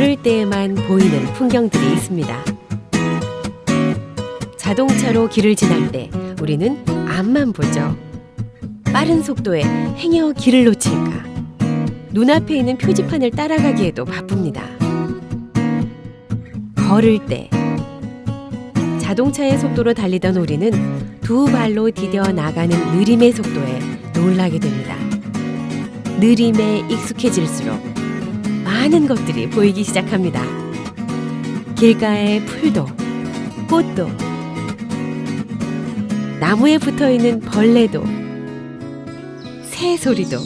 걸을 때에만 보이는 풍경들이 있습니다. 자동차로 길을 지날 때 우리는 앞만 보죠. 빠른 속도에 행여 길을 놓칠까? 눈앞에 있는 표지판을 따라가기에도 바쁩니다. 걸을 때 자동차의 속도로 달리던 우리는 두 발로 디뎌 나가는 느림의 속도에 놀라게 됩니다. 느림에 익숙해질수록 많은 것들이 보이기 시작합니다. 길가의 풀도, 꽃도, 나무에 붙어있는 벌레도, 새 소리도.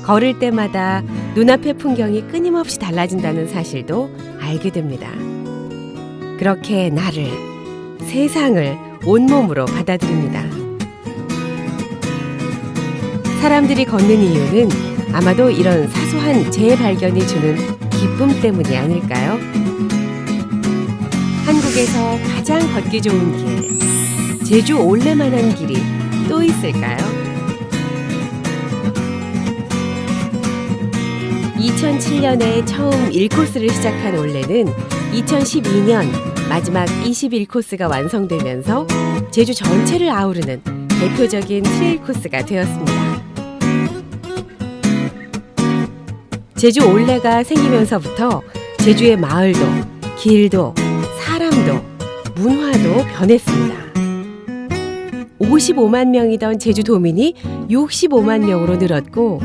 걸을 때마다 눈앞의 풍경이 끊임없이 달라진다는 사실도 알게 됩니다. 그렇게 나를, 세상을 온몸으로 받아들입니다. 사람들이 걷는 이유는 아마도 이런 사소한 재발견이 주는 기쁨 때문이 아닐까요? 한국에서 가장 걷기 좋은 길, 제주 올레만한 길이 또 있을까요? 2007년에 처음 1코스를 시작한 올레는 2012년 마지막 21코스가 완성되면서 제주 전체를 아우르는 대표적인 트레일 코스가 되었습니다. 제주 올레가 생기면서부터 제주의 마을도, 길도, 사람도, 문화도 변했습니다. 55만 명이던 제주도민이 65만 명으로 늘었고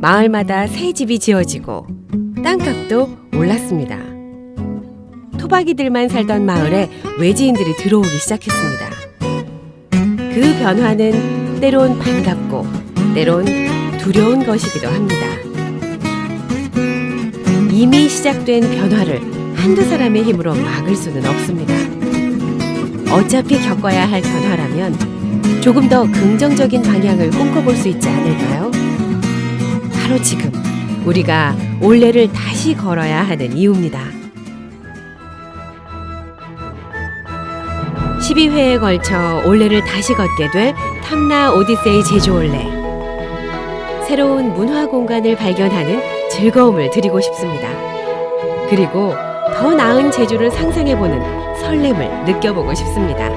마을마다 새 집이 지어지고 땅값도 올랐습니다. 토박이들만 살던 마을에 외지인들이 들어오기 시작했습니다. 그 변화는 때론 반갑고 때론 두려운 것이기도 합니다. 이미 시작된 변화를 한두 사람의 힘으로 막을 수는 없습니다. 어차피 겪어야 할 변화라면 조금 더 긍정적인 방향을 꿈꿔볼 수 있지 않을까요? 바로 지금 우리가 올레를 다시 걸어야 하는 이유입니다. 12회에 걸쳐 올레를 다시 걷게 될 탐라 오디세이 제주 올레. 새로운 문화 공간을 발견하는 즐거움을 드리고 싶습니다. 그리고 더 나은 제주를 상상해보는 설렘을 느껴보고 싶습니다.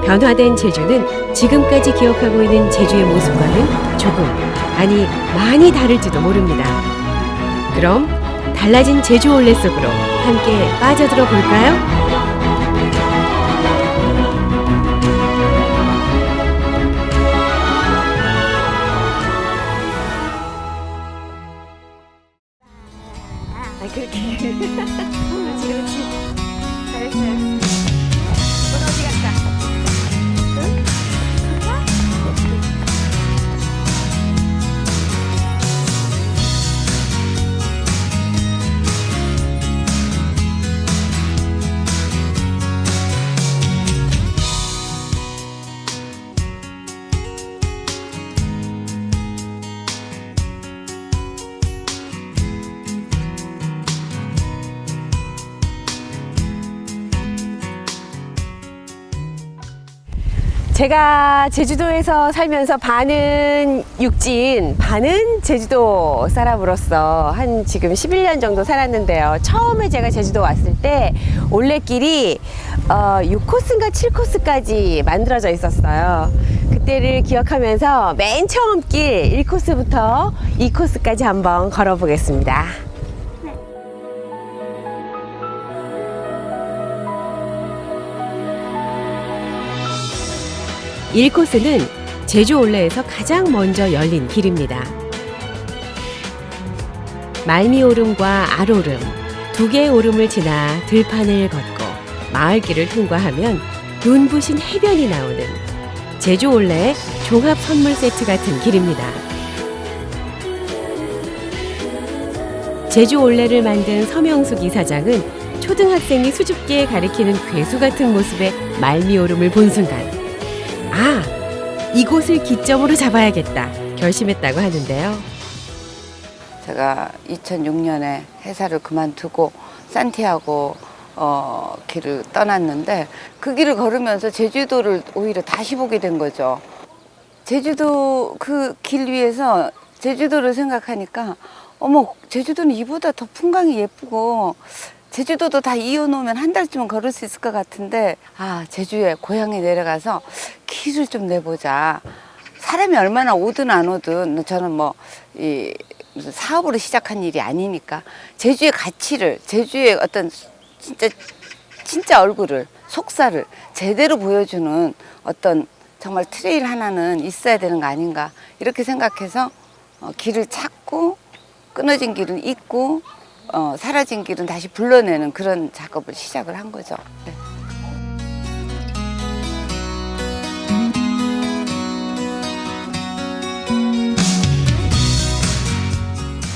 변화된 제주는 지금까지 기억하고 있는 제주의 모습과는 조금, 아니 많이 다를지도 모릅니다. 그럼 달라진 제주 올레 속으로 함께 빠져들어 볼까요? 그렇게 그렇지 그렇지 잘했어요. 넌 어디 갔다? 응? 제가 제주도에서 살면서 반은 육지인, 반은 제주도 사람으로서 한 지금 11년 정도 살았는데요. 처음에 제가 제주도 왔을 때 올레길이 6코스인가 7코스까지 만들어져 있었어요. 그때를 기억하면서 맨 처음 길 1코스부터 2코스까지 한번 걸어보겠습니다. 1코스는 제주 올레에서 가장 먼저 열린 길입니다. 말미오름과 알오름, 두 개의 오름을 지나 들판을 걷고 마을길을 통과하면 눈부신 해변이 나오는 제주 올레의 종합 선물 세트 같은 길입니다. 제주 올레를 만든 서명숙 이사장은 초등학생이 수줍게 가리키는 괴수 같은 모습의 말미오름을 본 순간 아, 이곳을 기점으로 잡아야겠다 결심했다고 하는데요. 제가 2006년에 회사를 그만두고 산티아고 길을 떠났는데 그 길을 걸으면서 제주도를 오히려 다시 보게 된 거죠. 제주도 그 길 위에서 제주도를 생각하니까 어머, 제주도는 이보다 더 풍광이 예쁘고 제주도도 다 이어놓으면 한 달쯤은 걸을 수 있을 것 같은데 아, 제주에 고향에 내려가서 길을 좀 내보자. 사람이 얼마나 오든 안 오든 저는 뭐 이 무슨 사업으로 시작한 일이 아니니까 제주의 가치를, 제주의 어떤 진짜 얼굴을, 속살을 제대로 보여주는 어떤 정말 트레일 하나는 있어야 되는 거 아닌가 이렇게 생각해서 길을 찾고 끊어진 길은 잇고 사라진 길은 다시 불러내는 그런 작업을 시작을 한 거죠. 네.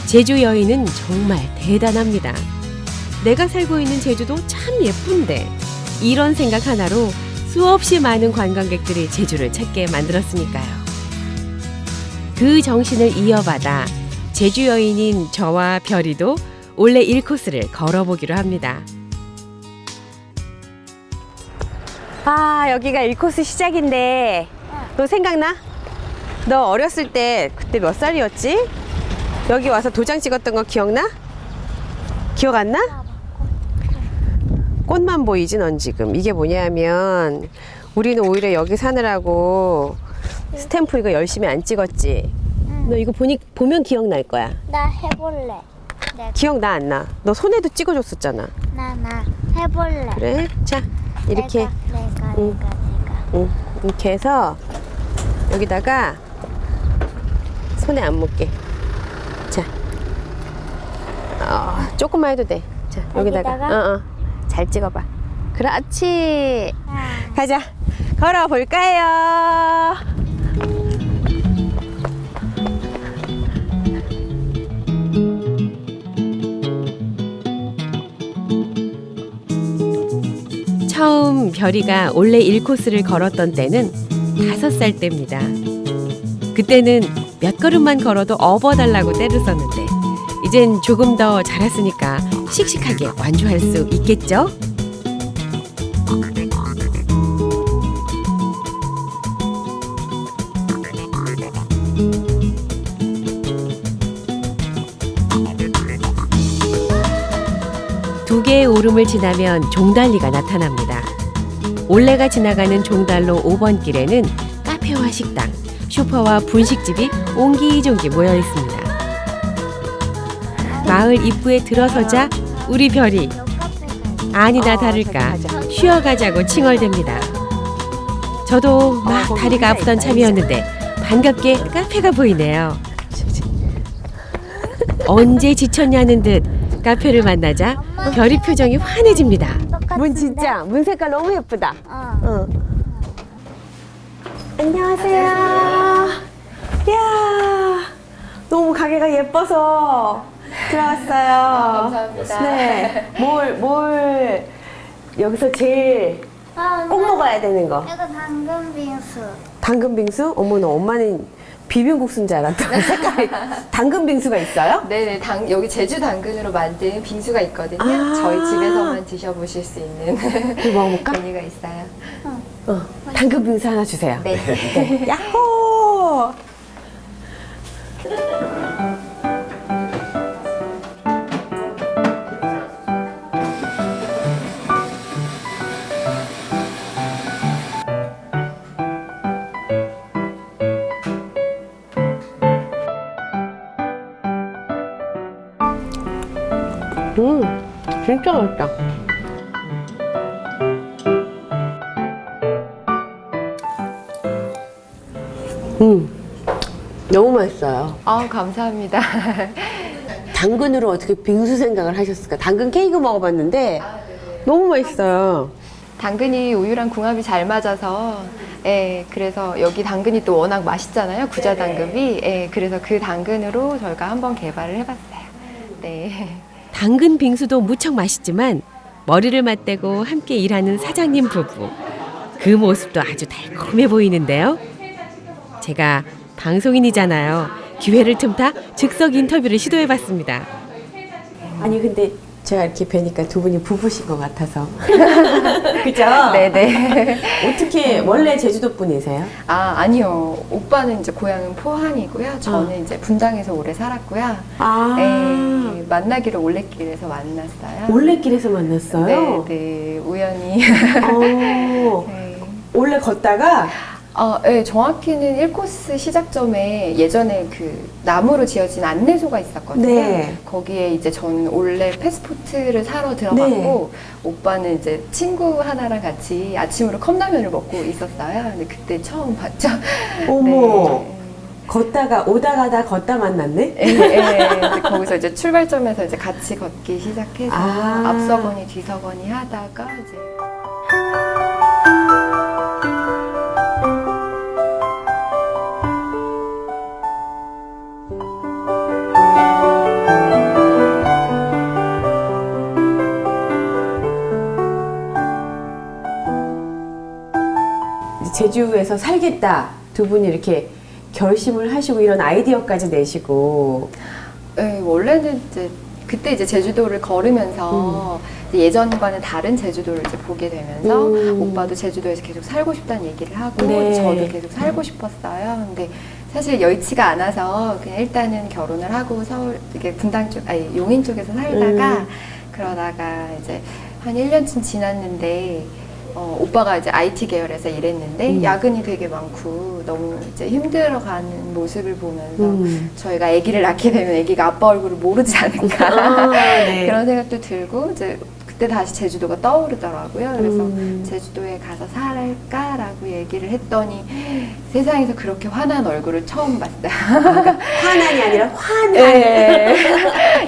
제주 여인은 정말 대단합니다. 내가 살고 있는 제주도 참 예쁜데 이런 생각 하나로 수없이 많은 관광객들이 제주를 찾게 만들었으니까요. 그 정신을 이어받아 제주 여인인 저와 별이도 올레 1코스를 걸어보기로 합니다. 아, 여기가 1코스 시작인데 너 생각나? 너 어렸을 때 그때 몇 살이었지? 여기 와서 도장 찍었던 거 기억나? 기억 안 나? 꽃만 보이지 넌 지금. 이게 뭐냐면 우리는 오히려 여기 사느라고 스탬프 이거 열심히 안 찍었지. 너 이거 보면 기억날 거야. 나 해볼래. 기억나 안 나? 너 손에도 찍어줬었잖아. 나 해볼래. 그래? 자, 이렇게 응. 이렇게 해서 여기다가 손에 안 묻게. 자, 조금만 해도 돼. 자, 여기다가 잘 찍어봐. 그렇지. 가자. 걸어 볼까요? 처음 별이가 올레 1코스를 걸었던 때는 5살 때입니다. 그때는 몇 걸음만 걸어도 업어달라고 떼를 썼는데 이젠 조금 더 자랐으니까 씩씩하게 완주할 수 있겠죠? 두 개의 오름을 지나면 종달리가 나타납니다. 올레가 지나가는 종달로 5번 길에는 카페와 식당, 슈퍼와 분식집이 옹기종기 모여 있습니다. 마을 입구에 들어서자 우리 별이 아니나 다를까 쉬어가자고 칭얼댑니다. 저도 막 다리가 아프던 참이었는데 반갑게 카페가 보이네요. 언제 지쳤냐는 듯 카페를 만나자 별이 표정이 환해집니다. 문 진짜 문 색깔 너무 예쁘다. 안녕하세요. 이야, 너무 가게가 예뻐서 들어왔어요. 감사합니다. 네, 뭘 여기서 제일 꼭 먹어야 되는 거. 이거 당근 빙수. 당근 빙수? 어머나, 엄마는 비빔국수인 줄 알았다. 색깔이 당근 빙수가 있어요? 네네, 여기 제주 당근으로 만든 빙수가 있거든요. 아. 저희 집에서만 드셔보실 수 있는 이거 먹어볼까? 메뉴가 있어요. 당근 빙수 하나 주세요. 네. 네. 야호! 진짜 맛있다. 너무 맛있어요. 감사합니다. 당근으로 어떻게 빙수 생각을 하셨을까? 당근 케이크 먹어봤는데 너무 맛있어요. 당근이 우유랑 궁합이 잘 맞아서, 예, 그래서 여기 당근이 또 워낙 맛있잖아요. 구자 당근이. 예, 그래서 그 당근으로 저희가 한번 개발을 해봤어요. 네. 당근 빙수도 무척 맛있지만 머리를 맞대고 함께 일하는 사장님 부부. 그 모습도 아주 달콤해 보이는데요. 제가 방송인이잖아요. 기회를 틈타 즉석 인터뷰를 시도해봤습니다. 아니 근데 제가 이렇게 뵈니까 두 분이 부부신 것 같아서. 그죠? 네네. 어떻게 원래 제주도 분이세요? 아니요. 오빠는 이제 고향은 포항이고요. 저는 이제 분당에서 오래 살았고요. 아, 네, 만나기로 올레길에서 만났어요. 올레길에서 만났어요? 네, 우연히. 어, 네. 원래 걷다가 네, 정확히는 1코스 시작점에 예전에 그 나무로 지어진 안내소가 있었거든요. 네. 거기에 이제 저는 원래 패스포트를 사러 들어갔고, 오빠는 이제 친구 하나랑 같이 아침으로 컵라면을 먹고 있었어요. 근데 그때 처음 봤죠. 어머, 네. 걷다가 오다가다 걷다 만났네? 예, 거기서 이제 출발점에서 이제 같이 걷기 시작해서 아. 앞서거니 뒤서거니 하다가 이제 제주에서 살겠다 두 분이 이렇게 결심을 하시고 이런 아이디어까지 내시고. 네, 원래는 이제 그때 이제 제주도를 걸으면서 이제 예전과는 다른 제주도를 이제 보게 되면서 오빠도 제주도에서 계속 살고 싶다는 얘기를 하고 네. 저도 계속 살고 싶었어요. 근데 사실 여의치가 않아서 그냥 일단은 결혼을 하고 서울 이게 분당 쪽 아니 용인 쪽에서 살다가 그러다가 이제 한 1년쯤 지났는데 오빠가 이제 IT 계열에서 일했는데 야근이 되게 많고 너무 이제 힘들어가는 모습을 보면서 저희가 아기를 낳게 되면 아기가 아빠 얼굴을 모르지 않을까 네. 그런 생각도 들고 이제 그때 다시 제주도가 떠오르더라고요. 그래서 제주도에 가서 살까라고 얘기를 했더니 세상에서 그렇게 화난 얼굴을 처음 봤어요. 화난이 아니라 화난. 네.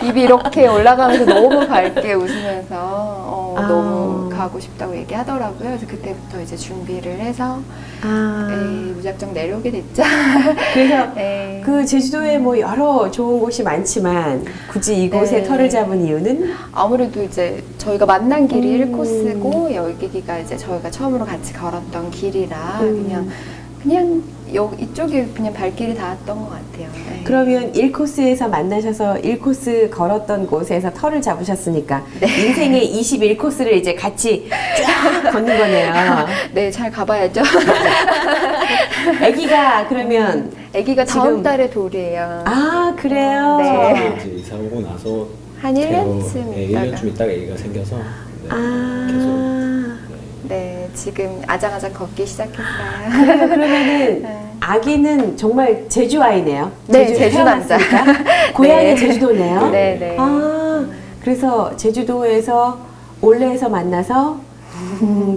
입이 이렇게 올라가면서 너무 밝게 웃으면서 너무 가고 싶다고 얘기하더라고요. 그래서 그때부터 이제 준비를 해서 무작정 내려오게 됐죠. 그래서 네. 그 제주도에 뭐 여러 좋은 곳이 많지만 굳이 이곳에 네. 터를 잡은 이유는? 아무래도 이제 저희가 만난 길이 1코스고 여기가 이제 저희가 처음으로 같이 걸었던 길이라 그냥 이쪽이 그냥 발길이 닿았던 것 같아요. 네. 그러면 1코스에서 만나셔서 1코스 걸었던 곳에서 터를 잡으셨으니까 인생의 21코스를 이제 같이 쫙 걷는 거네요. 네, 잘 가봐야죠. 아기가 그러면 아기가 다음 지금- 달에 돌이에요. 아 그래요? 네. 이제 이사 오고 나서 한 1년쯤 네, 있다가 1년쯤 있다가 애기가 생겨서 네, 아 계속 네, 지금 아장아장 걷기 시작했어요. 그러면은 네. 아기는 정말 제주 아이네요. 네, 제주에 제주 남자. 태어났으니까. 고향이 네. 제주도네요. 네, 네. 아 그래서 제주도에서 올레에서 만나서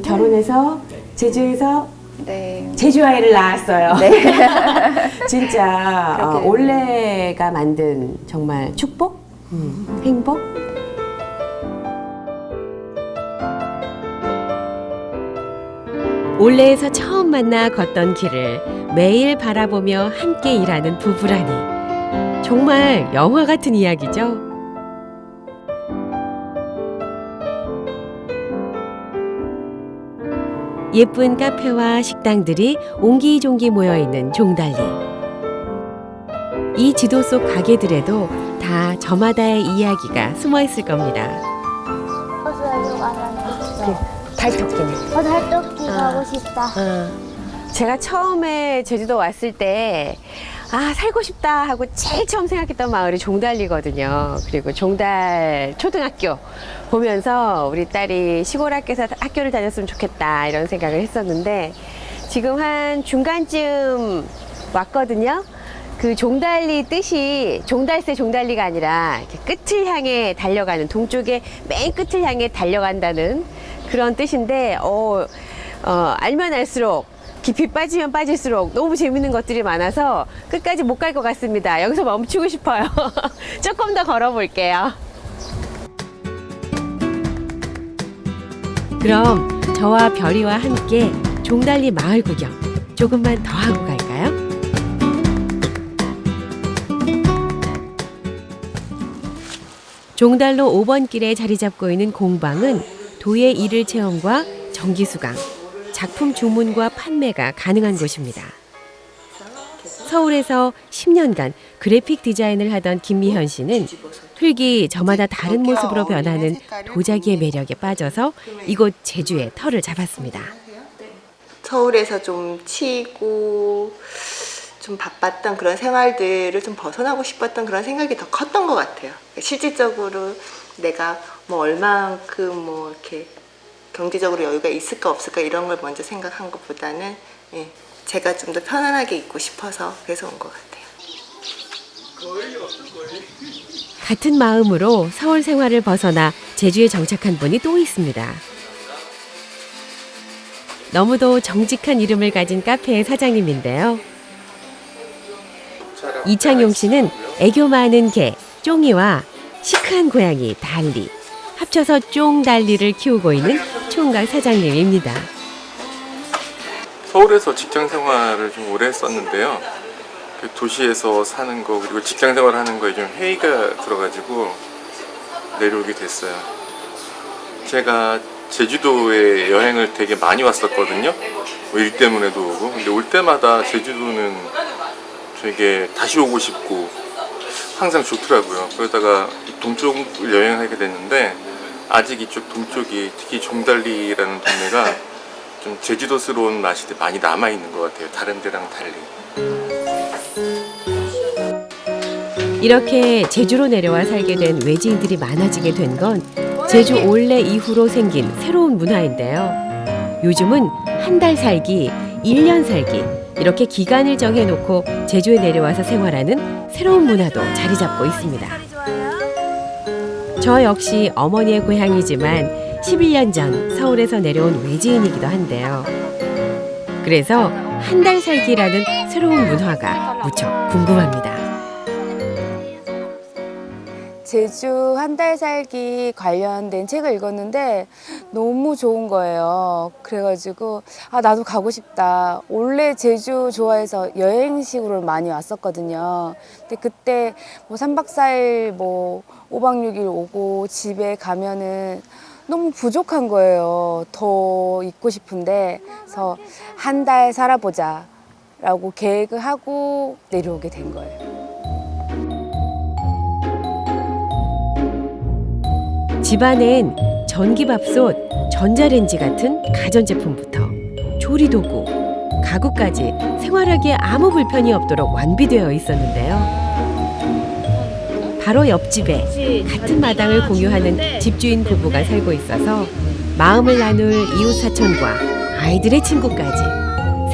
결혼해서 제주에서 네. 제주 아이를 낳았어요. 네. 진짜 그렇게 올레가 만든 정말 축복, 행복. 올레에서 처음 만나 걷던 길을 매일 바라보며 함께 일하는 부부라니 정말 영화 같은 이야기죠. 예쁜 카페와 식당들이 옹기종기 모여있는 종달리. 이 지도 속 가게들에도 다 저마다의 이야기가 숨어있을 겁니다. 여기 가서 달토끼네. 달토끼 가고 싶다. 제가 처음에 제주도 왔을 때 살고 싶다 하고 제일 처음 생각했던 마을이 종달리거든요. 그리고 종달 초등학교 보면서 우리 딸이 시골 학교에서 학교를 다녔으면 좋겠다 이런 생각을 했었는데 지금 한 중간쯤 왔거든요. 그 종달리 뜻이 종달새 종달리가 아니라 이렇게 끝을 향해 달려가는, 동쪽의 맨 끝을 향해 달려간다는 그런 뜻인데 알면 알수록 깊이 빠지면 빠질수록 너무 재밌는 것들이 많아서 끝까지 못 갈 것 같습니다. 여기서 멈추고 싶어요. 조금 더 걸어볼게요. 그럼 저와 별이와 함께 종달리 마을 구경 조금만 더 하고 갈까요? 종달로 5번 길에 자리 잡고 있는 공방은 도예 일일 체험과 전기수강, 작품 주문과 판매가 가능한 곳입니다. 서울에서 10년간 그래픽 디자인을 하던 김미현 씨는 흙이 저마다 다른 모습으로 변하는 도자기의 매력에 빠져서 이곳 제주에 터를 잡았습니다. 서울에서 좀 치이고 좀 바빴던 그런 생활들을 좀 벗어나고 싶었던 그런 생각이 더 컸던 것 같아요. 실질적으로 내가 뭐 얼만큼 뭐 이렇게 경제적으로 여유가 있을까 없을까 이런 걸 먼저 생각한 것보다는 제가 좀 더 편안하게 있고 싶어서 그래서 온 것 같아요. 같은 마음으로 서울 생활을 벗어나 제주에 정착한 분이 또 있습니다. 너무도 정직한 이름을 가진 카페의 사장님인데요. 이창용 씨는 애교 많은 개, 쫑이와 시크한 고양이, 달리, 합쳐서 쫑달리를 키우고 있는 총각 사장님입니다. 서울에서 직장 생활을 좀 오래 했었는데요. 도시에서 사는 거 그리고 직장 생활하는 거에 좀 회의가 들어가지고 내려오게 됐어요. 제가 제주도에 여행을 되게 많이 왔었거든요. 뭐 일 때문에도 오고. 근데 올 때마다 제주도는 되게 다시 오고 싶고 항상 좋더라고요. 그러다가 동쪽을 여행하게 됐는데 아직 이쪽 동쪽이 특히 종달리라는 동네가 좀 제주도스러운 맛이 많이 남아있는 것 같아요. 다른 데랑 달리. 이렇게 제주로 내려와 살게 된 외지인들이 많아지게 된 건 제주 올레 이후로 생긴 새로운 문화인데요. 요즘은 한 달 살기, 1년 살기 이렇게 기간을 정해놓고 제주에 내려와서 생활하는 새로운 문화도 자리 잡고 있습니다. 저 역시 어머니의 고향이지만 11년 전 서울에서 내려온 외지인이기도 한데요. 그래서 한 달 살기라는 새로운 문화가 무척 궁금합니다. 제주 한 달 살기 관련된 책을 읽었는데 너무 좋은 거예요. 그래가지고 나도 가고 싶다. 원래 제주 좋아해서 여행식으로 많이 왔었거든요. 근데 그때 뭐 3박 4일 뭐 5박 6일 오고 집에 가면은 너무 부족한 거예요. 더 있고 싶은데 그래서 한 달 살아보자 라고 계획을 하고 내려오게 된 거예요. 집안엔 전기밥솥, 전자레인지 같은 가전제품부터 조리도구, 가구까지 생활하기에 아무 불편이 없도록 완비되어 있었는데요. 바로 옆집에 같은 마당을 공유하는 집주인 부부가 살고 있어서 마음을 나눌 이웃사촌과 아이들의 친구까지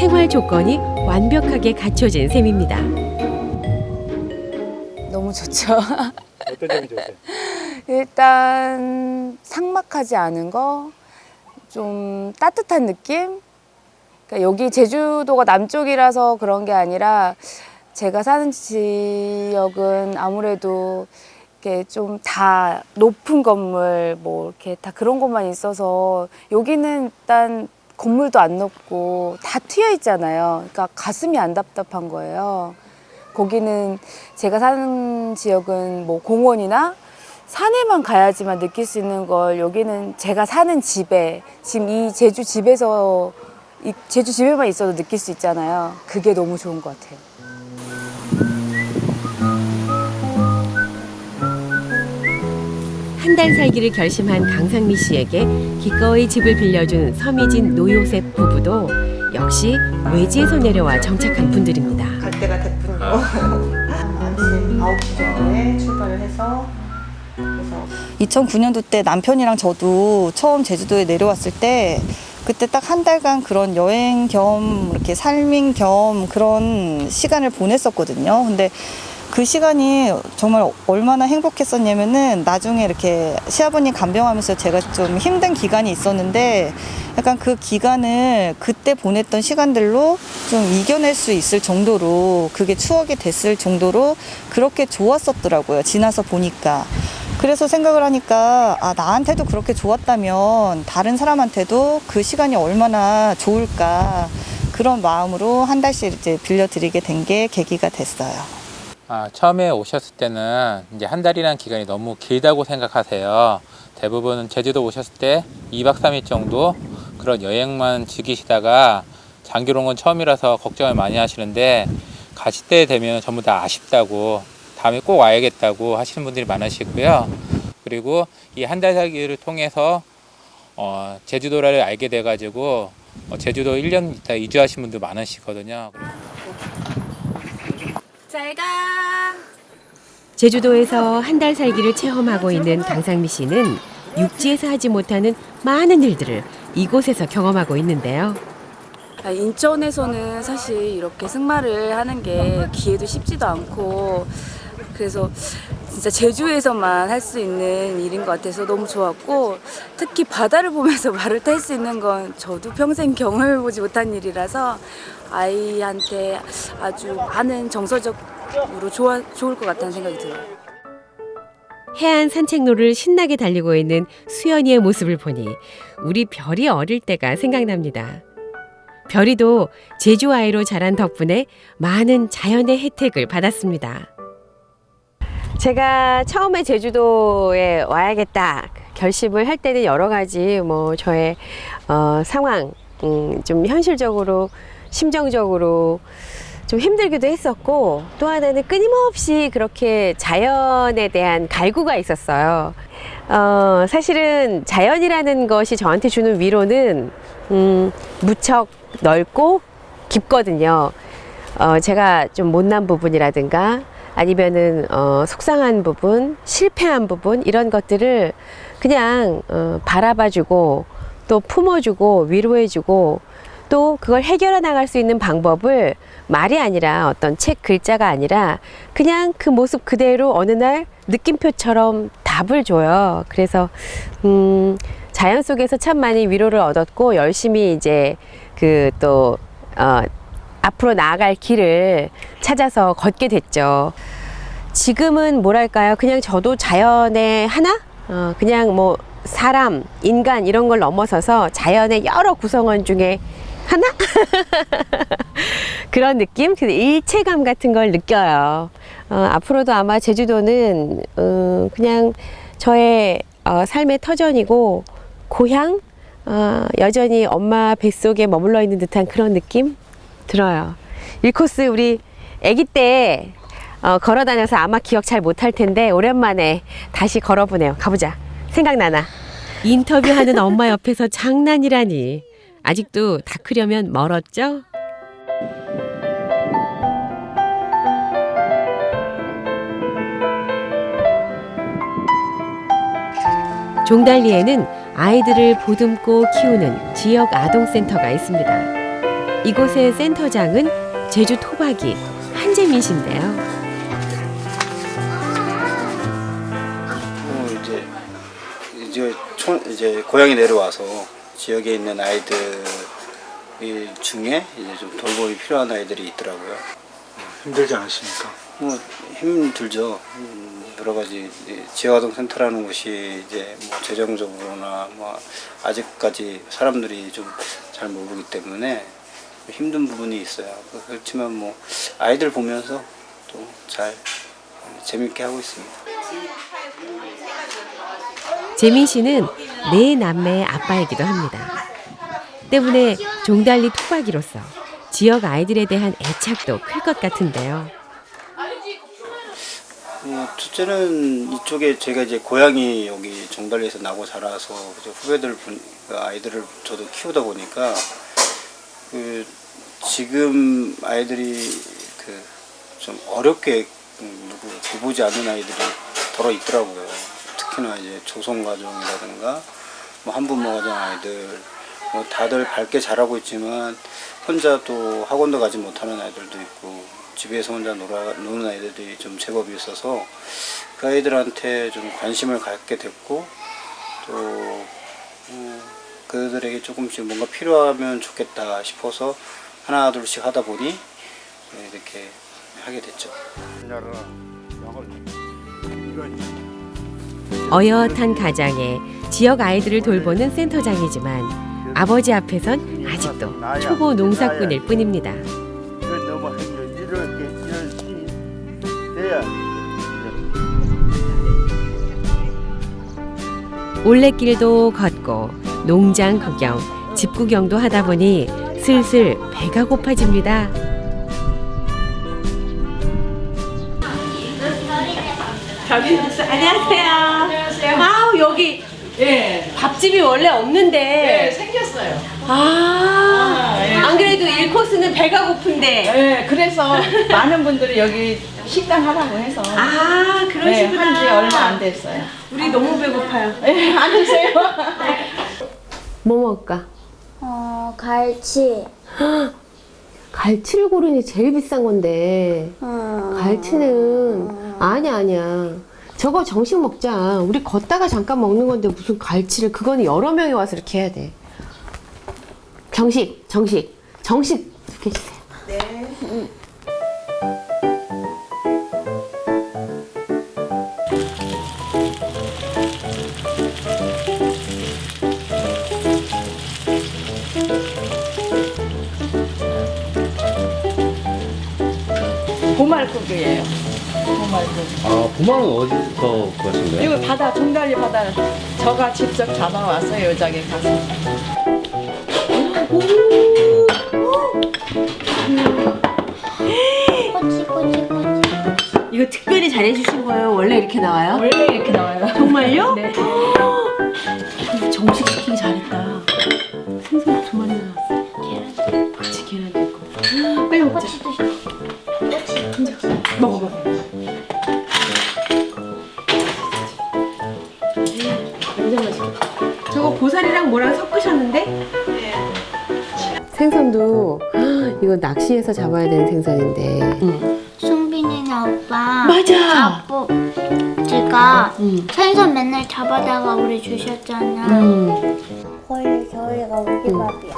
생활 조건이 완벽하게 갖춰진 셈입니다. 너무 좋죠. 어떤 점이 좋으세요? 일단 삭막하지 않은 거, 좀 따뜻한 느낌? 그러니까 여기 제주도가 남쪽이라서 그런 게 아니라 제가 사는 지역은 아무래도 이렇게 좀 다 높은 건물 뭐 이렇게 다 그런 것만 있어서 여기는 일단 건물도 안 높고 다 트여 있잖아요. 그러니까 가슴이 안 답답한 거예요. 거기는 제가 사는 지역은 뭐 공원이나 산에만 가야지만 느낄 수 있는 걸 여기는 제가 사는 집에 지금 이 제주 집에서 이 제주 집에만 있어도 느낄 수 있잖아요. 그게 너무 좋은 것 같아요. 한 달 살기를 결심한 강상미 씨에게 기꺼이 집을 빌려준 서미진 노요셉 부부도 역시 외지에서 내려와 정착한 분들입니다. 갈 때가 됐군요. 아침 9시 정도에 출발을 해서 2009년도 때 남편이랑 저도 처음 제주도에 내려왔을 때 그때 딱 한 달간 그런 여행 겸 이렇게 삶인 겸 그런 시간을 보냈었거든요. 근데 그 시간이 정말 얼마나 행복했었냐면은 나중에 이렇게 시아버님 간병하면서 제가 좀 힘든 기간이 있었는데 약간 그 기간을 그때 보냈던 시간들로 좀 이겨낼 수 있을 정도로 그게 추억이 됐을 정도로 그렇게 좋았었더라고요. 지나서 보니까. 그래서 생각을 하니까 나한테도 그렇게 좋았다면 다른 사람한테도 그 시간이 얼마나 좋을까 그런 마음으로 한 달씩 이제 빌려드리게 된 게 계기가 됐어요. 처음에 오셨을 때는 이제 한 달이라는 기간이 너무 길다고 생각하세요. 대부분 제주도 오셨을 때 2박 3일 정도 그런 여행만 즐기시다가 장기로 온 건 처음이라서 걱정을 많이 하시는데 가실 때 되면 전부 다 아쉽다고 다음에 꼭 와야겠다고 하시는 분들이 많으시고요. 그리고 이 한 달 살기를 통해서 제주도를 알게 돼가지고 제주도 1년 있다 이주하신 분도 많으시거든요. 제주도에서 한 달 살기를 체험하고 있는 강상미 씨는 육지에서 하지 못하는 많은 일들을 이곳에서 경험하고 있는데요. 인천에서는 사실 이렇게 승마를 하는 게 기회도 쉽지도 않고 그래서 진짜 제주에서만 할 수 있는 일인 것 같아서 너무 좋았고 특히 바다를 보면서 말을 탈 수 있는 건 저도 평생 경험해보지 못한 일이라서 아이한테 아주 많은 정서적으로 좋을 것 같다는 생각이 들어요. 해안 산책로를 신나게 달리고 있는 수연이의 모습을 보니 우리 별이 어릴 때가 생각납니다. 별이도 제주 아이로 자란 덕분에 많은 자연의 혜택을 받았습니다. 제가 처음에 제주도에 와야겠다 결심을 할 때는 여러 가지 저의 상황, 좀 현실적으로, 심정적으로 좀 힘들기도 했었고 또 하나는 끊임없이 그렇게 자연에 대한 갈구가 있었어요. 사실은 자연이라는 것이 저한테 주는 위로는 무척 넓고 깊거든요. 제가 좀 못난 부분이라든가 아니면은 속상한 부분, 실패한 부분 이런 것들을 그냥 바라봐주고 또 품어주고 위로해주고 또 그걸 해결해 나갈 수 있는 방법을 말이 아니라 어떤 책 글자가 아니라 그냥 그 모습 그대로 어느 날 느낌표처럼 답을 줘요. 그래서 자연 속에서 참 많이 위로를 얻었고 열심히 이제 앞으로 나아갈 길을 찾아서 걷게 됐죠. 지금은 뭐랄까요? 그냥 저도 자연의 하나? 그냥 사람, 인간 이런 걸 넘어서서 자연의 여러 구성원 중에 하나? 그런 느낌? 일체감 같은 걸 느껴요. 앞으로도 아마 제주도는 그냥 저의 삶의 터전이고 고향? 여전히 엄마 뱃속에 머물러 있는 듯한 그런 느낌 들어요. 1코스 우리 아기 때 걸어 다녀서 아마 기억 잘 못할 텐데 오랜만에 다시 걸어보네요. 가보자. 생각나나. 인터뷰하는 엄마 옆에서 장난이라니. 아직도 다 크려면 멀었죠? 종달리에는 아이들을 보듬고 키우는 지역 아동센터가 있습니다. 이곳의 센터장은 제주 토박이 한재민 씨인데요. 이제 고향에 내려와서 지역에 있는 아이들 중에 이제 좀 돌봄이 필요한 아이들이 있더라고요. 힘들지 않으십니까? 힘들죠. 여러 가지 지역아동센터라는 곳이 이제 재정적으로나 아직까지 사람들이 좀 잘 모르기 때문에 힘든 부분이 있어요. 그렇지만 아이들 보면서 또 잘 재밌게 하고 있습니다. 재민 씨는 4남매의 아빠이기도 합니다. 때문에 종달리 토박이로서 지역 아이들에 대한 애착도 클 것 같은데요. 첫째는 이쪽에 제가 이제 고향이 여기 종달리에서 나고 자라서 후배들 아이들을 저도 키우다 보니까 지금 아이들이 좀 어렵게 누구 돌보지 않는 아이들이 더러 있더라고요. 특히나 이제 조성가정이라든가 한부모 가정 아이들 다들 밝게 자라고 있지만 혼자 또 학원도 가지 못하는 아이들도 있고 집에서 혼자 노는 아이들이 좀 제법 있어서 그 아이들한테 좀 관심을 갖게 됐고 또 그들에게 조금씩 뭔가 필요하면 좋겠다 싶어서 하나 둘씩 하다 보니 이렇게 하게 됐죠. 어엿한 가장에 지역 아이들을 돌보는 센터장이지만 아버지 앞에선 아직도 초보 농사꾼일 뿐입니다. 올레길도 걷고 농장 구경, 집 구경도 하다 보니 슬슬 배가 고파집니다. 뵙겠어요. 안녕하세요. 안녕하세요. 아우 여기 밥집이 원래 없는데 생겼어요. 안 그래도 1코스는 배가 고픈데. 네, 그래서 많은 분들이 여기 식당 하라고 해서. 그러시구나. 한지 얼마 안 됐어요. 우리 너무 배고파요. 앉으세요. 뭐 먹을까? 갈치. 갈치를 고르니 제일 비싼 건데. 갈치는 아니야. 저거 정식 먹자. 우리 걷다가 잠깐 먹는 건데 무슨 갈치를, 그거는 여러 명이 와서 이렇게 해야 돼. 정식 2개 주세요. 네. 보말국이에요. 보말국. 보말은 어디서 구하신 거예요? 이거 바다, 종달리 바다. 저가 직접 잡아왔어요, 여장에 가서. 꼬치. 이거 특별히 잘해주신 거예요? 원래 이렇게 나와요? 원래 이렇게 나와요. 정말요? 네. 정식 시키기 잘했다. 생선 2마리 나왔어. 같이 계란도 있고. 빨리 먹자. 먹어. 완전 맛있겠다. 저거 보살이랑 뭐랑 섞으셨는데? 생선도 이거 낚시해서 잡아야 되는 생선인데. 송빈이나 오빠. 맞아. 제가 생선 맨날 잡아다가 우리 주셨잖아. 거의 저희가 우리 밥이야.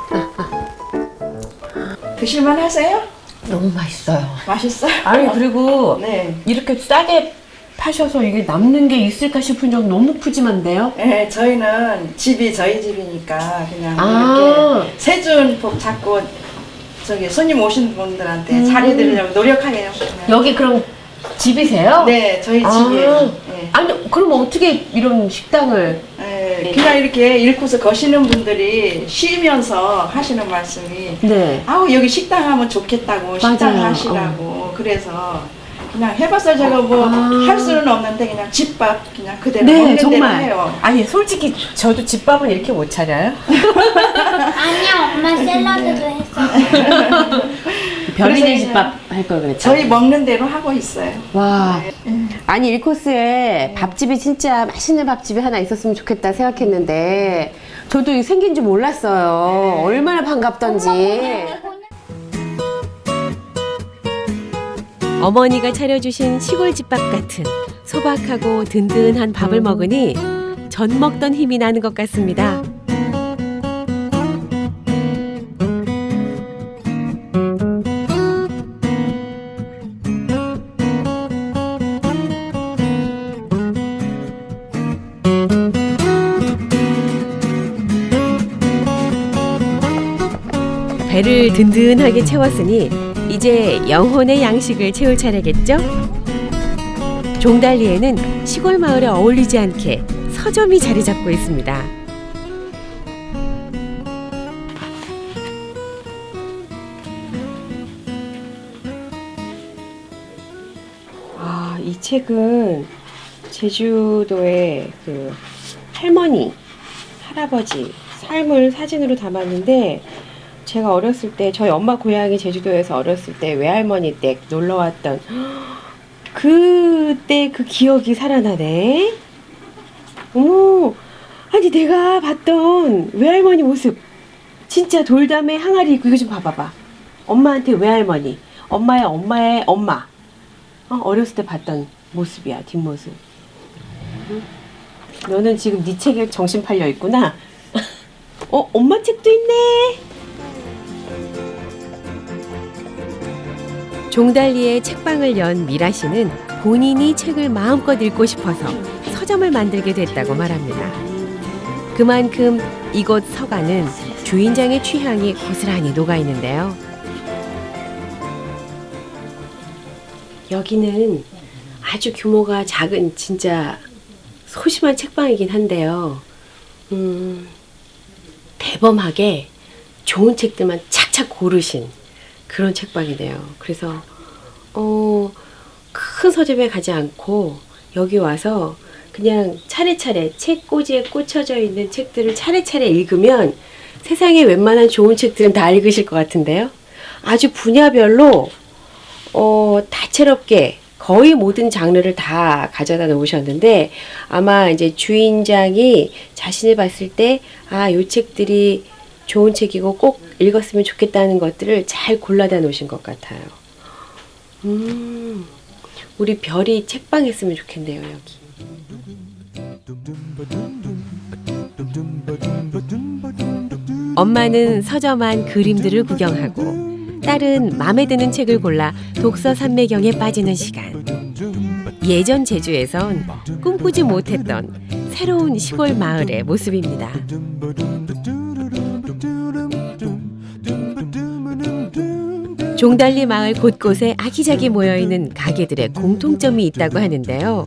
드실만 하세요? 너무 맛있어요. 맛있어요? 아니 그리고 네. 이렇게 싸게 파셔서 이게 남는 게 있을까 싶은 정도 너무 푸짐한데요? 네, 저희는 집이 저희 집이니까 그냥 아. 이렇게 세준복 잡고 저기 손님 오신 분들한테 자리 드리려고 노력하게 해요. 여기 그럼 집이세요? 네, 저희 집이에요. 네. 아니 그럼 어떻게 이런 식당을? 네, 그냥 이렇게 일코스 거시는 분들이 쉬면서 하시는 말씀이 네. 아우 여기 식당 하면 좋겠다고 식당 맞아요. 하시라고 그래서 그냥 해봤어요. 제가 뭐 할 수는 없는데 그냥 집밥 그냥 그대로 먹는 대로 해요. 아니 솔직히 저도 집밥은 이렇게 못 차려요. 아니야, 엄마 샐러드도 했어. 별이네 집밥 할 걸 그랬죠. 저희 먹는 대로 하고 있어요. 와. 아니 1코스에 밥집이 진짜 맛있는 밥집이 하나 있었으면 좋겠다 생각했는데 저도 이게 생긴 줄 몰랐어요. 얼마나 반갑던지. 어머니가 차려주신 시골 집밥 같은 소박하고 든든한 밥을 먹으니 전 먹던 힘이 나는 것 같습니다. 배를 든든하게 채웠으니 이제 영혼의 양식을 채울 차례겠죠? 종달리에는 시골 마을에 어울리지 않게 서점이 자리 잡고 있습니다. 이 책은 제주도의 그 할머니, 할아버지 삶을 사진으로 담았는데 제가 어렸을 때 저희 엄마 고향이 제주도에서 어렸을 때 외할머니 댁 놀러 왔던 그때 그 기억이 살아나네. 어머, 아니 내가 봤던 외할머니 모습 진짜 돌담에 항아리 있고 이거 좀 봐봐봐. 엄마한테 외할머니, 엄마의 엄마. 어렸을 때 봤던 모습이야, 뒷모습. 너는 지금 네 책에 정신 팔려 있구나. 엄마 책도 있네. 종달리의 책방을 연 미라 씨는 본인이 책을 마음껏 읽고 싶어서 서점을 만들게 됐다고 말합니다. 그만큼 이곳 서가는 주인장의 취향이 고스란히 녹아있는데요. 여기는 아주 규모가 작은 진짜 소심한 책방이긴 한데요. 대범하게 좋은 책들만 착착 고르신 그런 책방이네요. 그래서 큰 서점에 가지 않고 여기 와서 그냥 차례차례 책꽂이에 꽂혀져 있는 책들을 차례차례 읽으면 세상에 웬만한 좋은 책들은 다 읽으실 것 같은데요. 아주 분야별로 다채롭게 거의 모든 장르를 다 가져다 놓으셨는데 아마 이제 주인장이 자신을 봤을 때 요 책들이 좋은 책이고 꼭 읽었으면 좋겠다는 것들을 잘 골라다 놓으신 것 같아요. 우리 별이 책방 했으면 좋겠네요, 여기. 엄마는 서점안 그림들을 구경하고 딸은 마음에 드는 책을 골라 독서 산매경에 빠지는 시간. 예전 제주에선 꿈꾸지 못했던 새로운 시골 마을의 모습입니다. 종달리 마을 곳곳에 아기자기 모여있는 가게들의 공통점이 있다고 하는데요.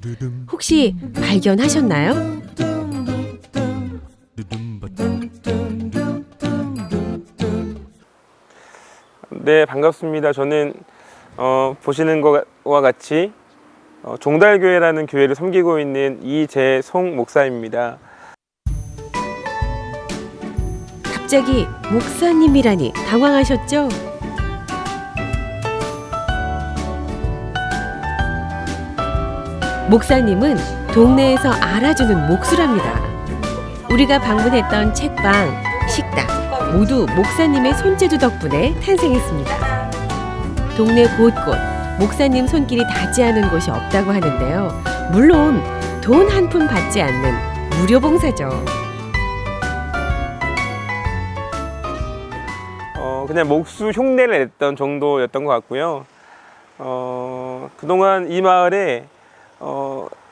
혹시 발견하셨나요? 네, 반갑습니다. 저는 보시는 것과 같이 종달교회라는 교회를 섬기고 있는 이재송 목사입니다. 갑자기 목사님이라니 당황하셨죠? 목사님은 동네에서 알아주는 목수랍니다. 우리가 방문했던 책방, 식당 모두 목사님의 손재주 덕분에 탄생했습니다. 동네 곳곳 목사님 손길이 닿지 않은 곳이 없다고 하는데요. 물론 돈 한 푼 받지 않는 무료 봉사죠. 그냥 목수 흉내를 냈던 정도였던 것 같고요. 그동안 이 마을에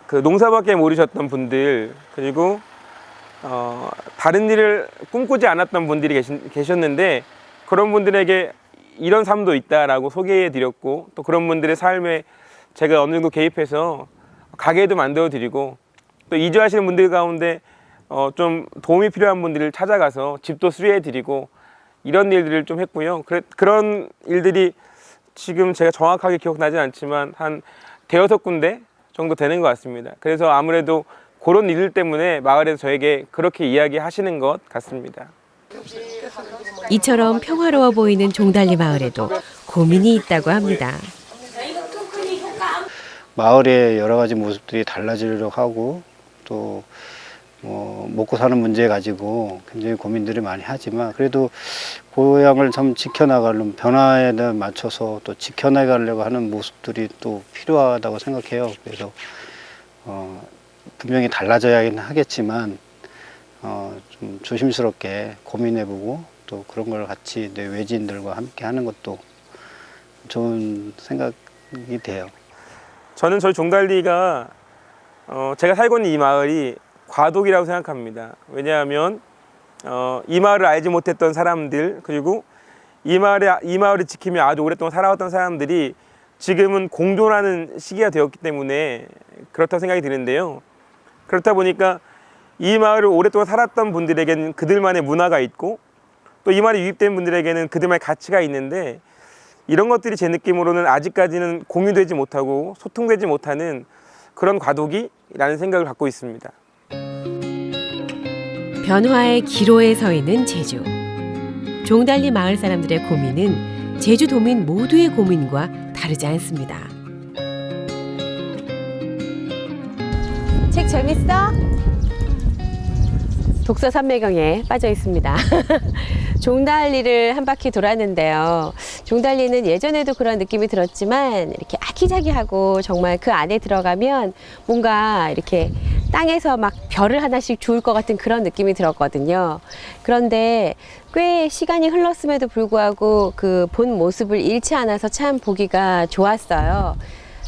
그 농사밖에 모르셨던 분들, 그리고 다른 일을 꿈꾸지 않았던 분들이 계셨는데 그런 분들에게 이런 삶도 있다라고 소개해 드렸고, 또 그런 분들의 삶에 제가 어느 정도 개입해서 가게도 만들어 드리고, 또 이주하시는 분들 가운데 좀 도움이 필요한 분들을 찾아가서 집도 수리해 드리고, 이런 일들을 좀 했고요. 그런 일들이 지금 제가 정확하게 기억나지 않지만 한 대여섯 군데 정도 되는 것 같습니다. 그래서 아무래도 그런 일 때문에 마을에서 저에게 그렇게 이야기하시는 것 같습니다. 이처럼 평화로워 보이는 종달리 마을에도 고민이 있다고 합니다. 마을의 여러 가지 모습들이 달라지려고 하고 또 먹고 사는 문제 가지고 굉장히 고민들을 많이 하지만 그래도 고향을 좀 지켜나가려면 변화에 맞춰서 또 지켜나가려고 하는 모습들이 또 필요하다고 생각해요. 그래서 분명히 달라져야 하겠지만 좀 조심스럽게 고민해보고 또 그런 걸 같이 내 외지인들과 함께 하는 것도 좋은 생각이 돼요. 저는 저희 종달리가 제가 살고 있는 이 마을이 과도기라고 생각합니다. 왜냐하면 이 마을을 알지 못했던 사람들, 그리고 이 마을을 지키며 아주 오랫동안 살아왔던 사람들이 지금은 공존하는 시기가 되었기 때문에 그렇다고 생각이 드는데요. 그렇다 보니까 이 마을을 오랫동안 살았던 분들에게는 그들만의 문화가 있고, 또 이 마을에 유입된 분들에게는 그들만의 가치가 있는데, 이런 것들이 제 느낌으로는 아직까지는 공유되지 못하고 소통되지 못하는 그런 과도기라는 생각을 갖고 있습니다. 변화의 기로에 서 있는 제주. 종달리 마을 사람들의 고민은 제주도민 모두의 고민과 다르지 않습니다. 책 재밌어? 독서 산매경에 빠져 있습니다. 종달리를 한 바퀴 돌았는데요. 종달리는 예전에도 그런 느낌이 들었지만 이렇게 아기자기하고 정말 그 안에 들어가면 뭔가 이렇게 땅에서 막 별을 하나씩 주울 것 같은 그런 느낌이 들었거든요. 그런데 꽤 시간이 흘렀음에도 불구하고 그 본 모습을 잃지 않아서 참 보기가 좋았어요.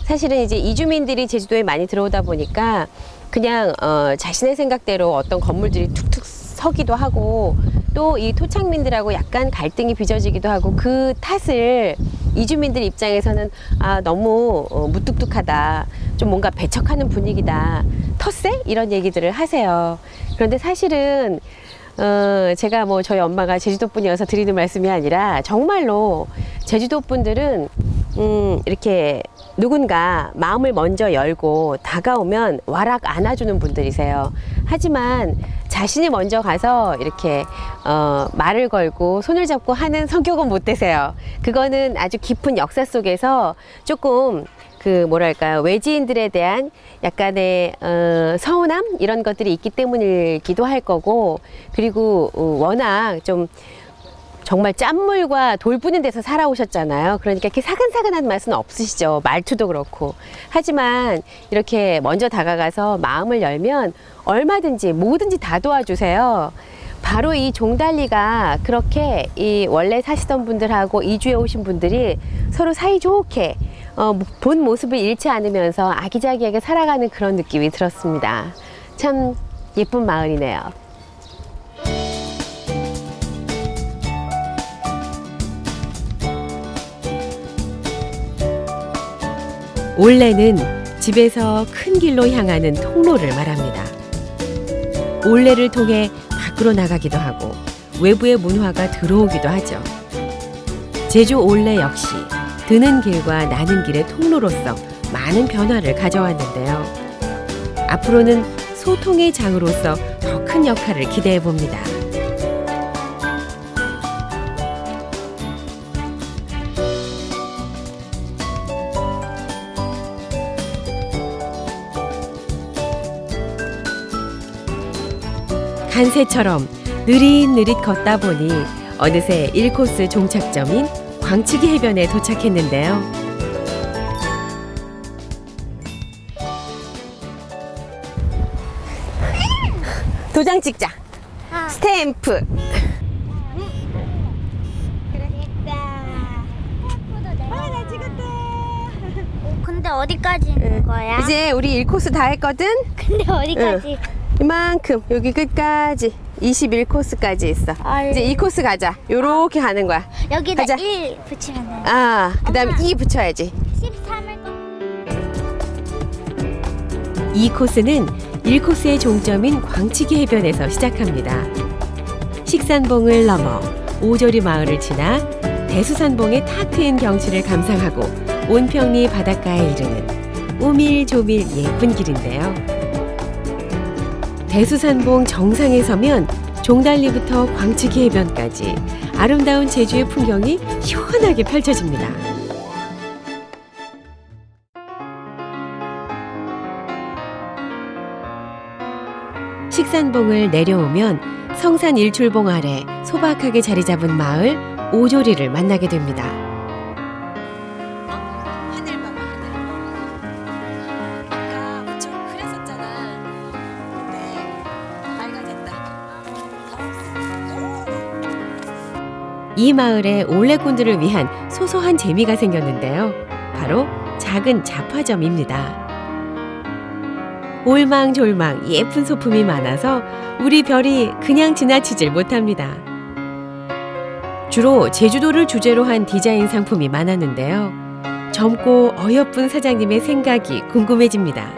사실은 이제 이주민들이 제주도에 많이 들어오다 보니까 그냥 자신의 생각대로 어떤 건물들이 툭툭 서기도 하고, 또 이 토착민들하고 약간 갈등이 빚어지기도 하고, 그 탓을 이주민들 입장에서는 너무 무뚝뚝하다, 좀 뭔가 배척하는 분위기다, 텃세? 이런 얘기들을 하세요. 그런데 사실은 제가 저희 엄마가 제주도 분이어서 드리는 말씀이 아니라 정말로 제주도 분들은 이렇게 누군가 마음을 먼저 열고 다가오면 와락 안아주는 분들이세요. 하지만 자신이 먼저 가서 이렇게 말을 걸고 손을 잡고 하는 성격은 못 되세요. 그거는 아주 깊은 역사 속에서 조금 그 뭐랄까요, 외지인들에 대한 약간의 서운함 이런 것들이 있기 때문이기도 할 거고, 그리고 워낙 좀 정말 짠물과 돌 뿌는 데서 살아오셨잖아요. 그러니까 이렇게 사근사근한 맛은 없으시죠. 말투도 그렇고. 하지만 이렇게 먼저 다가가서 마음을 열면 얼마든지 뭐든지 다 도와주세요. 바로 이 종달리가 그렇게 이 원래 사시던 분들하고 이주해 오신 분들이 서로 사이좋게 본 모습을 잃지 않으면서 아기자기하게 살아가는 그런 느낌이 들었습니다. 참 예쁜 마을이네요. 올레는 집에서 큰 길로 향하는 통로를 말합니다. 올레를 통해 밖으로 나가기도 하고 외부의 문화가 들어오기도 하죠. 제주 올레 역시 드는 길과 나는 길의 통로로서 많은 변화를 가져왔는데요. 앞으로는 소통의 장으로서 더 큰 역할을 기대해 봅니다. 간새처럼 느릿느릿 걷다 보니 어느새 1코스 종착점인 광치기 해변에 도착했는데요. 도장 찍자. 스탬프. 근데 어디까지 있는 거야? 이제 우리 1코스 다 했거든? 근데 어디까지? 이만큼 여기 끝까지 21코스까지 있어. 이제 2코스 가자. 요렇게 가는 거야. 여기다 가자. 1 붙이면 돼. 아, 그 다음에 2 붙여야지. 13을 2코스는 1코스의 종점인 광치기 해변에서 시작합니다. 식산봉을 넘어 오조리 마을을 지나 대수산봉의 탁 트인 경치를 감상하고 온평리 바닷가에 이르는 오밀조밀 예쁜 길인데요. 대수산봉 정상에 서면 종달리부터 광치기 해변까지 아름다운 제주의 풍경이 시원하게 펼쳐집니다. 식산봉을 내려오면 성산 일출봉 아래 소박하게 자리 잡은 마을 오조리를 만나게 됩니다. 하늘 봐봐, 하늘. 아까 무척 흐렸었잖아. 근데 밝아졌다. 이 마을에 올레꾼들을 위한 소소한 재미가 생겼는데요. 바로 작은 잡화점입니다. 올망졸망 예쁜 소품이 많아서 우리 별이 그냥 지나치질 못합니다. 주로 제주도를 주제로 한 디자인 상품이 많았는데요. 젊고 어여쁜 사장님의 생각이 궁금해집니다.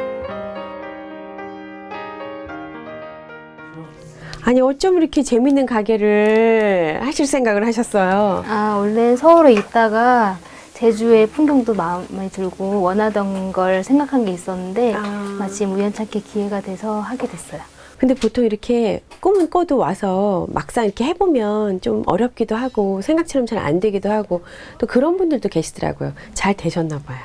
아니 어쩜 이렇게 재밌는 가게를 하실 생각을 하셨어요? 아, 원래 서울에 있다가 제주의 풍경도 마음에 들고 원하던 걸 생각한 게 있었는데 마침 우연찮게 기회가 돼서 하게 됐어요. 근데 보통 이렇게 꿈은 꿔도 와서 막상 이렇게 해보면 좀 어렵기도 하고 생각처럼 잘 안 되기도 하고 또 그런 분들도 계시더라고요. 잘 되셨나 봐요.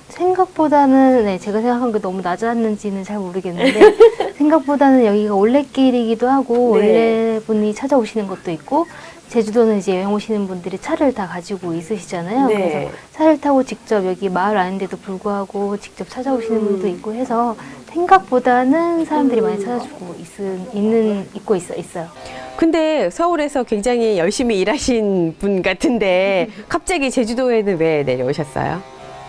생각보다는 네, 제가 생각한 게 너무 낮았는지는 잘 모르겠는데 생각보다는 여기가 올레길이기도 하고 네. 올레분이 찾아오시는 것도 있고 제주도는 이제 여행 오시는 분들이 차를 다 가지고 있으시잖아요. 네. 그래서 차를 타고 직접 여기 마을 아닌데도 불구하고 직접 찾아오시는 분도 있고 해서 생각보다는 사람들이 많이 찾아주고 있어요. 근데 서울에서 굉장히 열심히 일하신 분 같은데 갑자기 제주도에는 왜 내려오셨어요?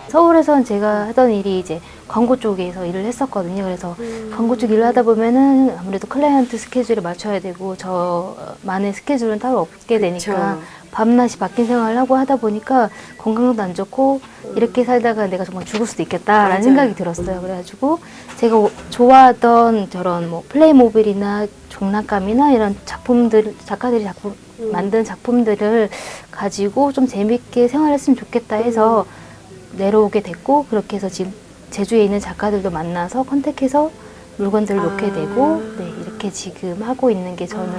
서울에선 제가 하던 일이 이제 광고 쪽에서 일을 했었거든요. 그래서 광고 쪽 일을 하다 보면은 아무래도 클라이언트 스케줄에 맞춰야 되고 저만의 스케줄은 따로 없게 되니까 밤낮이 바뀐 생활을 하고 하다 보니까 건강도 안 좋고 이렇게 살다가 내가 정말 죽을 수도 있겠다라는 생각이 들었어요. 그래가지고 제가 좋아하던 저런 뭐 플레이모빌이나 장난감이나 이런 작품들, 작가들이 만든 작품들을 가지고 좀 재밌게 생활했으면 좋겠다 해서 내려오게 됐고, 그렇게 해서 지금 제주에 있는 작가들도 만나서 컨택해서 물건들을 놓게 되고, 네, 이렇게 지금 하고 있는 게 저는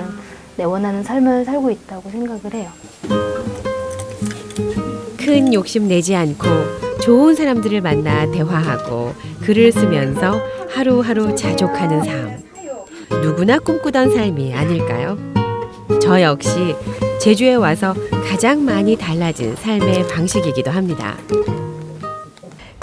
내 원하는 삶을 살고 있다고 생각을 해요. 큰 욕심 내지 않고 좋은 사람들을 만나 대화하고 글을 쓰면서 하루하루 자족하는 삶. 누구나 꿈꾸던 삶이 아닐까요? 저 역시 제주에 와서 가장 많이 달라진 삶의 방식이기도 합니다.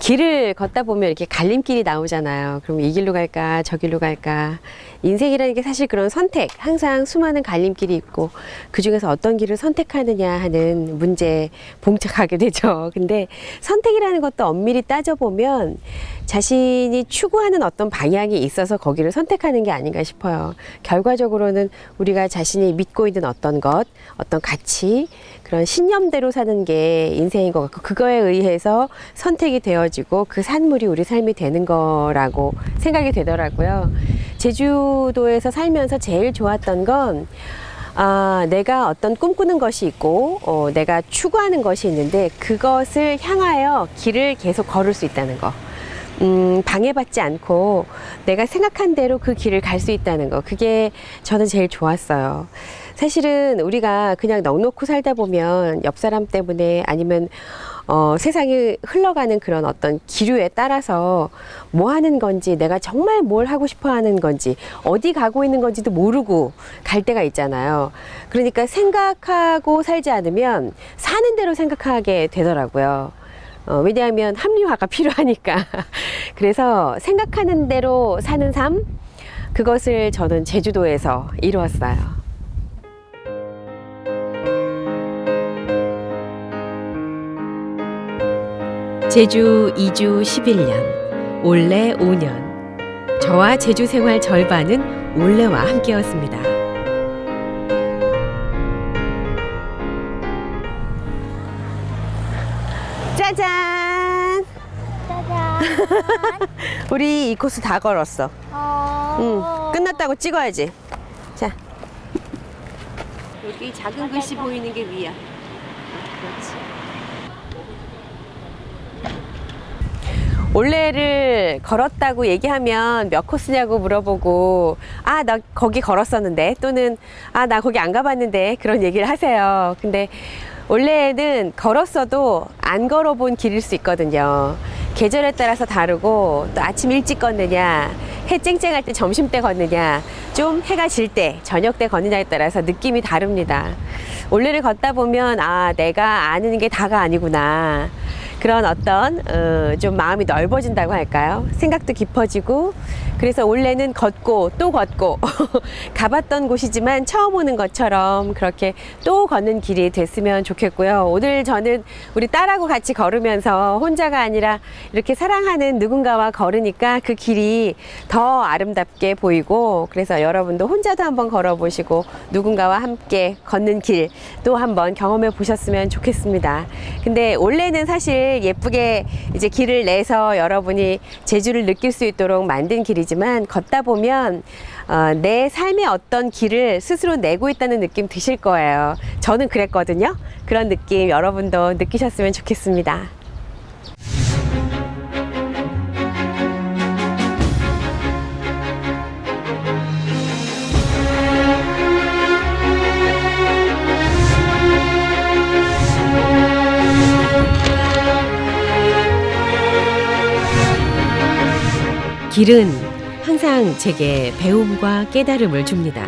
길을 걷다 보면 이렇게 갈림길이 나오잖아요. 그럼 이 길로 갈까 저 길로 갈까. 인생이라는 게 사실 그런 선택, 항상 수많은 갈림길이 있고 그중에서 어떤 길을 선택하느냐 하는 문제에 봉착하게 되죠. 근데 선택이라는 것도 엄밀히 따져보면 자신이 추구하는 어떤 방향이 있어서 거기를 선택하는 게 아닌가 싶어요. 결과적으로는 우리가 자신이 믿고 있는 어떤 것, 어떤 가치, 그런 신념대로 사는 게 인생인 것 같고, 그거에 의해서 선택이 되어지고 그 산물이 우리 삶이 되는 거라고 생각이 되더라고요. 제주도에서 살면서 제일 좋았던 건 내가 어떤 꿈꾸는 것이 있고 내가 추구하는 것이 있는데 그것을 향하여 길을 계속 걸을 수 있다는 거. 방해받지 않고 내가 생각한 대로 그 길을 갈 수 있다는 거, 그게 저는 제일 좋았어요. 사실은 우리가 그냥 넉넉히 살다 보면 옆 사람 때문에 아니면 세상이 흘러가는 그런 어떤 기류에 따라서 뭐 하는 건지, 내가 정말 뭘 하고 싶어 하는 건지, 어디 가고 있는 건지도 모르고 갈 때가 있잖아요. 그러니까 생각하고 살지 않으면 사는 대로 생각하게 되더라고요. 왜냐하면 합리화가 필요하니까. 그래서 생각하는 대로 사는 삶, 그것을 저는 제주도에서 이루었어요. 제주 2주 11년, 올해 5년. 저와 제주 생활 절반은 올해와 함께였습니다. 짜잔! 짜잔. 우리 이 코스 다 걸었어. 끝났다고 찍어야지. 자. 여기 작은 글씨 보이는 게 위야. 그렇지. 올레를 걸었다고 얘기하면 몇 코스냐고 물어보고, 나 거기 걸었었는데, 또는 나 거기 안 가봤는데, 그런 얘기를 하세요. 근데 올레는 걸었어도 안 걸어본 길일 수 있거든요. 계절에 따라서 다르고, 또 아침 일찍 걷느냐, 해 쨍쨍할 때 점심 때 걷느냐, 좀 해가 질 때 저녁 때 걷느냐에 따라서 느낌이 다릅니다. 올레를 걷다 보면 내가 아는 게 다가 아니구나, 그런 어떤 좀 마음이 넓어진다고 할까요? 생각도 깊어지고. 그래서 올해는 걷고 또 걷고 가봤던 곳이지만 처음 오는 것처럼 그렇게 또 걷는 길이 됐으면 좋겠고요. 오늘 저는 우리 딸하고 같이 걸으면서 혼자가 아니라 이렇게 사랑하는 누군가와 걸으니까 그 길이 더 아름답게 보이고, 그래서 여러분도 혼자도 한번 걸어보시고 누군가와 함께 걷는 길 또 한번 경험해 보셨으면 좋겠습니다. 근데 올해는 사실 예쁘게 이제 길을 내서 여러분이 제주를 느낄 수 있도록 만든 길이지만, 걷다 보면 내 삶의 어떤 길을 스스로 내고 있다는 느낌 드실 거예요. 저는 그랬거든요. 그런 느낌 여러분도 느끼셨으면 좋겠습니다. 길은 항상 제게 배움과 깨달음을 줍니다.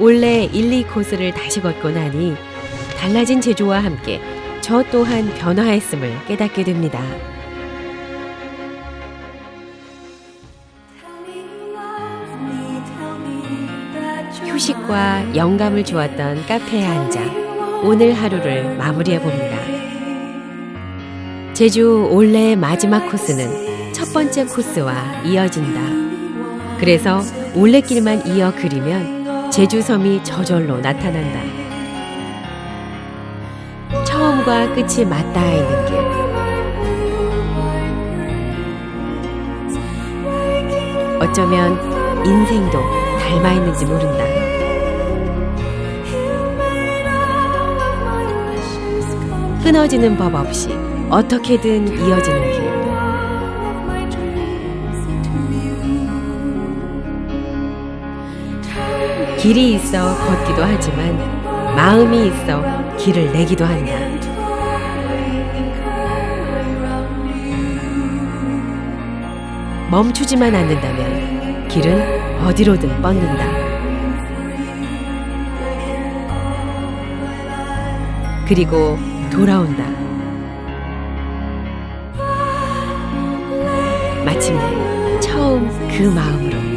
올해 1, 2코스를 다시 걷고 나니 달라진 제주와 함께 저 또한 변화했음을 깨닫게 됩니다. 휴식과 영감을 주었던 카페에 앉아 오늘 하루를 마무리해 봅니다. 제주 올해의 마지막 코스는 첫 번째 코스와 이어진다. 그래서 올레길만 이어 그리면 제주섬이 저절로 나타난다. 처음과 끝이 맞닿아 있는 길. 어쩌면 인생도 닮아 있는지 모른다. 끊어지는 법 없이 어떻게든 이어지는 길. 길이 있어 걷기도 하지만 마음이 있어 길을 내기도 한다. 멈추지만 않는다면 길은 어디로든 뻗는다. 그리고 돌아온다. 마침내 처음 그 마음으로.